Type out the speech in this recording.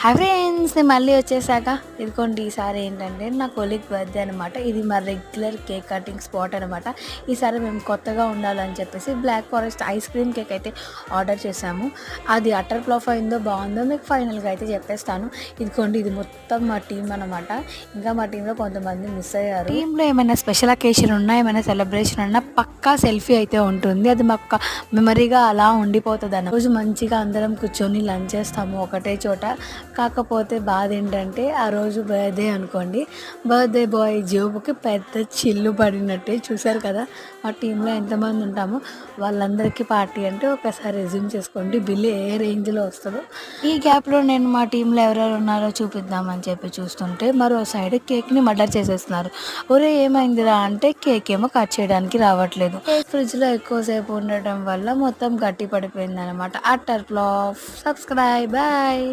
Hi friends, నేను మళ్ళీ వచ్చేసాక ఇదిగోండి. ఈసారి ఏంటంటే నా కొలీగ్ బర్త్డే అనమాట. ఇది మా రెగ్యులర్ కేక్ కటింగ్ స్పాట్ అనమాట. ఈసారి మేము కొత్తగా ఉండాలని చెప్పేసి black forest ice cream cake అయితే ఆర్డర్ చేసాము. అది అటర్ ఫ్లాప్ అయిందో బాగుందో మీకు ఫైనల్గా అయితే చెప్పేస్తాను. ఇదిగోండి, ఇది మొత్తం మా టీం అనమాట. ఇంకా మా టీంలో కొంతమంది మిస్ అయ్యారు. టీంలో ఏమైనా స్పెషల్ అకేషన్ ఉన్నా, ఏమైనా సెలబ్రేషన్ ఉన్నా పక్కా సెల్ఫీ అయితే ఉంటుంది. అది మాకు మెమరీగా అలా ఉండిపోతుంది అన్న. రోజు మంచిగా అందరం కూర్చొని లంచ్ చేస్తాము ఒకటే చోట. కాకపోతే బాధ ఏంటంటే ఆ రోజు బర్త్డే అనుకోండి, బర్త్డే బాయ్ జోబుకి పెద్ద చిల్లు పడినట్టే. చూసారు కదా మా టీంలో ఎంతమంది ఉంటామో వాళ్ళందరికీ పార్టీ అంటే ఒకసారి రెజ్యూమ్ చేసుకోండి, బిల్లు ఏ రేంజ్లో వస్తుందో. ఈ గ్యాప్లో నేను మా టీంలో ఎవరెవరు ఉన్నారో చూపిద్దామని చెప్పి చూస్తుంటే మరో సైడ్ కేక్ని మర్డర్ చేసేస్తున్నారు. ఒరే ఏమైందిరా అంటే కేక్ ఏమో కట్ చేయడానికి రావట్లేదు. కేక్ ఫ్రిడ్జ్లో ఎక్కువసేపు ఉండటం వల్ల మొత్తం గట్టి పడిపోయింది అనమాట. Utter flop. Subscribe, bye.